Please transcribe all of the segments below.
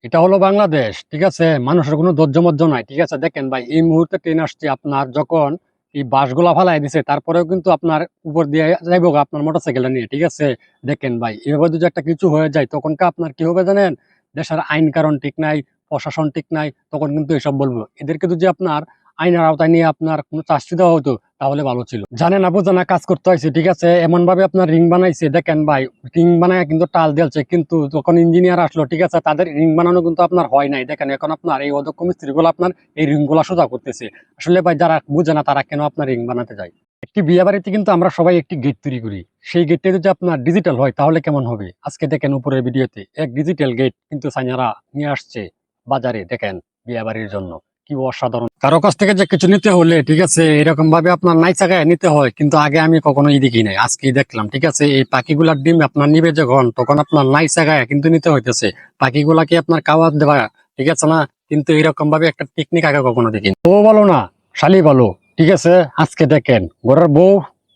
এটা হলো বাংলাদেশ, ঠিক আছে। মানুষের কোনো ধৈর্য নাই, ঠিক আছে। দেখেন ভাই, এই মুহূর্তে ট্রেন আসছে, আপনার যখন এই বাসগুলা ফালাই দিছে তারপরেও কিন্তু আপনার উপর দিয়ে যাইব আপনার মোটরসাইকেলটা নিয়ে, ঠিক আছে। দেখেন ভাই, এভাবে যদি একটা কিছু হয়ে যায় তখন আপনার কি হবে জানেন? দেশের আইন কারণ ঠিক নাই, প্রশাসন ঠিক নাই, তখন কিন্তু এসব বলবো। এদেরকে যদি আপনার আইনের আওতায় নিয়ে আপনার কোনো শাস্তি দেওয়া হতো তাহলে ভালো ছিল। জানে না বোঝে না কাজ করতে হয়েছে, ঠিক আছে। এমন ভাবে আপনার রিং বানাইছে, দেখেন ভাই, রিং বানায় কিন্তু টাল দিয়েছে, কিন্তু যখন ইঞ্জিনিয়ার আসলো, ঠিক আছে, তাদের রিং বানানো কিন্তু আপনার হয় নাই। দেখেন এখন আপনার এই অদক্ষ মিস্ত্রি গুলো আপনার এই রিং গুলা সোজা করতেছে। আসলে ভাই, যারা বুঝে না তারা কেন আপনার রিং বানাতে যায়? একটি বিয়ে বাড়িতে কিন্তু আমরা সবাই একটি গেট তৈরি করি। সেই গেটটা যদি আপনার ডিজিটাল হয় তাহলে কেমন হবে? আজকে দেখেন উপরের ভিডিওতে এক ডিজিটাল গেট কিন্তু সাইনারা নিয়ে আসছে বাজারে, দেখেন, বিয়ে বাড়ির জন্য। কি অসাধারণ! কারো কাছ থেকে যে কিছু নিতে হলে, ঠিক আছে, এরকম ভাবে আপনার নাই জায়গায় নিতে হয়, কিন্তু আগে আমি কখনো দেখি নাই, আজকেই দেখলাম, ঠিক আছে। এই পাখিগুলার ডিম আপনার নিবে যখন, তখন আপনার নাই জায়গায় কিন্তু নিতে হইতেছে। পাখিগুলাকে আপনার খাবার দেওয়া, ঠিক আছে না, কিন্তু এরকম ভাবে একটা টেকনিক আগে কখনো দেখিনি। ও বলো না, শালি বলো, ঠিক আছে। আজকে দেখেন ঘরের বউ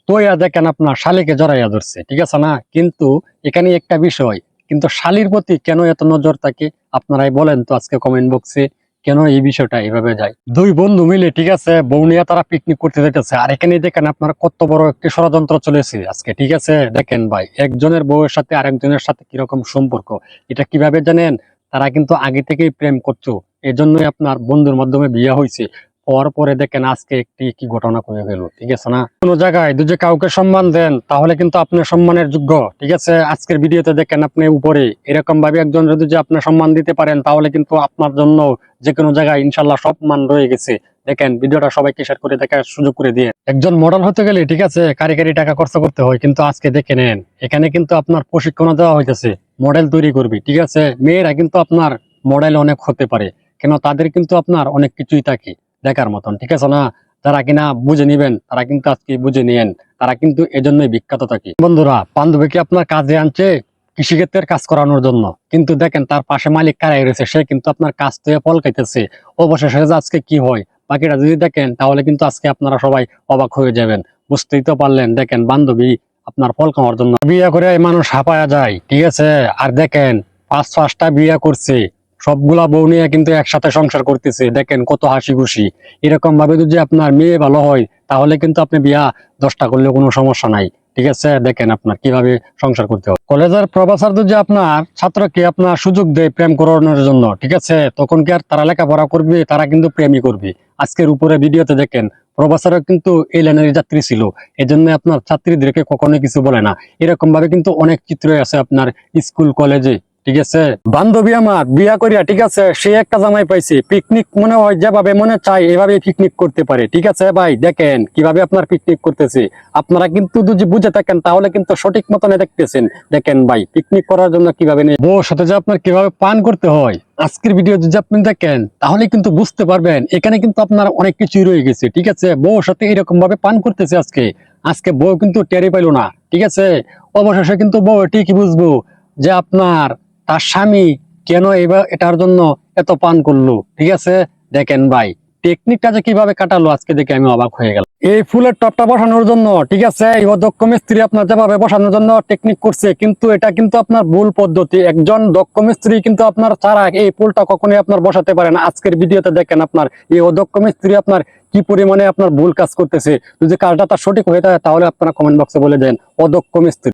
তোয়া দেখেন আপনার শালিকে জড়াইয়া ধরছে, ঠিক আছে না। কিন্তু এখানে একটা বিষয়, কিন্তু শালির প্রতি কেন এত নজর থাকে আপনারাই বলেন তো আজকে কমেন্ট বক্সে। কেন এই বিষয়টা এইভাবে যায়? দুই বন্ধু মিলে, ঠিক আছে, বউ নিয়ে তারা পিকনিক করতে যেতেছে, আর এখানে দেখেন আপনার কত বড় একটি ষড়যন্ত্র চলেছে আজকে, ঠিক আছে। দেখেন ভাই, একজনের বউয়ের সাথে আরেকজনের সাথে কিরকম সম্পর্ক, এটা কিভাবে জানেন? তারা কিন্তু আগে থেকেই প্রেম করতো, এজন্যই আপনার বন্ধুর মাধ্যমে বিয়ে হয়েছে। হওয়ার পরে দেখেন আজকে একটি কি ঘটনা করে গেল, ঠিক আছে না। কোনো জায়গায় যদি কাউকে সম্মান দেন তাহলে কিন্তু আপনি সম্মানের যোগ্য, ঠিক আছে। আজকের ভিডিওতে দেখেন আপনি উপরে এরকম ভাবে একজন যদি যে আপনি সম্মান দিতে পারেন তাহলে কিন্তু আপনার জন্য যে কোনো জায়গায় ইনশাল্লাহ সম্মান রয়ে গেছে। দেখেন ভিডিওটা সবাইকে শেয়ার করে দেখার সুযোগ করে দিয়ে। একজন মডেল হতে গেলে, ঠিক আছে, কারিগরি টাকা খরচ করতে হয়, কিন্তু আজকে দেখে নেন এখানে কিন্তু আপনার প্রশিক্ষণ দেওয়া হইতেছে মডেল তৈরি করবি, ঠিক আছে। মেয়েরা কিন্তু আপনার মডেল অনেক হতে পারে, কেন তাদের কিন্তু আপনার অনেক কিছুই থাকে দেখার মতন, ঠিক আছে না। যারা কিনা বুঝে নিবেন তারা কিন্তু আজকে বুঝে নিয়েন, তারা কিন্তু এজন্যই বিখ্যাত থাকে। বন্ধুরা, বান্ধবীকে আপনার কাজে আনছে কৃষিক্ষেত্রের কাজ করানোর জন্য, কিন্তু দেখেন তার পাশে মালিক কারাই রয়েছে, সে কিন্তু আপনার কাজ থেকে ফল খাইতেছে। অবশেষে যে আজকে কি হয় বাকিটা যদি দেখেন তাহলে কিন্তু আজকে আপনারা সবাই অবাক হয়ে যাবেন। বুঝতেই তো পারলেন, দেখেন বান্ধবী আপনার ফল খাওয়ার জন্য বিয়ে করে মানুষ হাঁপায়া যায়, ঠিক আছে। আর দেখেন পাঁচটা বিয়ে করছে, সবগুলা বউ নিয়ে কিন্তু একসাথে সংসার করতেছে, দেখেন কত হাসি খুশি। এরকম ভাবে যদি আপনার মেয়ে ভালো হয় তাহলে কিন্তু আপনি বিয়া 10টা করলে কোনো সমস্যা নাই, ঠিক আছে। দেখেন আপনার কিভাবে সংসার করতে হয়। কলেজের প্রফেসর যদি আপনার ছাত্রকে আপনার সুযোগ দেয় প্রেম করানোর জন্য, ঠিক আছে, তখন কি আর তারা লেখাপড়া করবে? তারা কিন্তু প্রেমই করবে। আজকের উপরে ভিডিওতে দেখেন প্রফেসরও কিন্তু এই লাইনের যাত্রী ছিল, এজন্য আপনার ছাত্রীদেরকে কখনোই কিছু বলে না। এরকম ভাবে কিন্তু অনেক চিত্র আছে আপনার স্কুল কলেজে, ঠিক আছে। বান্ধবী আমার বিয়া করিয়া, ঠিক আছে, সে একটা জামাই পাইছে, পিকনিক মনে হয় যেভাবে মনে চায় এভাবে পিকনিক করতে পারে, ঠিক আছে। ভাই দেখেন কিভাবে আপনার পিকনিক করতেছে। আপনারা কিন্তু যদি বুঝে থাকেন তাহলে কিন্তু সঠিক মতনে দেখতেছেন। দেখেন ভাই, পিকনিক করার জন্য কিভাবে নেই, বউর সাথে যে আপনার কিভাবে পান করতে হয় আজকের ভিডিও যদি আপনি দেখেন তাহলে কিন্তু বুঝতে পারবেন এখানে কিন্তু আপনার অনেক কিছুই রয়ে গেছে, ঠিক আছে। বউর সাথে এরকম ভাবে পান করতেছে আজকে। আজকে বউ কিন্তু টেরি পাইলো না, ঠিক আছে। অবশেষে কিন্তু বউ ঠিকই বুঝবো যে আপনার তার স্বামী কেন এবার এটার জন্য এত পান করলো, ঠিক আছে। দেখেন ভাই, টেকনিকটা যে কিভাবে কাটালো আজকে দেখে আমি অবাক হয়ে গেলাম। এই ফুলের টপটা বসানোর জন্য, ঠিক আছে, এই দক্ষ মিস্ত্রি আপনার যেভাবে বসানোর জন্য টেকনিক করছে, কিন্তু এটা কিন্তু আপনার ভুল পদ্ধতি। একজন দক্ষ মিস্ত্রি কিন্তু আপনার ছাড়া এই ফুলটা কখনোই আপনার বসাতে পারে না। আজকের ভিডিওতে দেখেন আপনার এই অদক্ষ মিস্ত্রি আপনার কি পরিমাণে আপনার ভুল কাজ করতেছে। যদি কাজটা তার সঠিক হয়ে থাকে তাহলে আপনারা কমেন্ট বক্সে বলে দেন অদক্ষ মিস্ত্রি।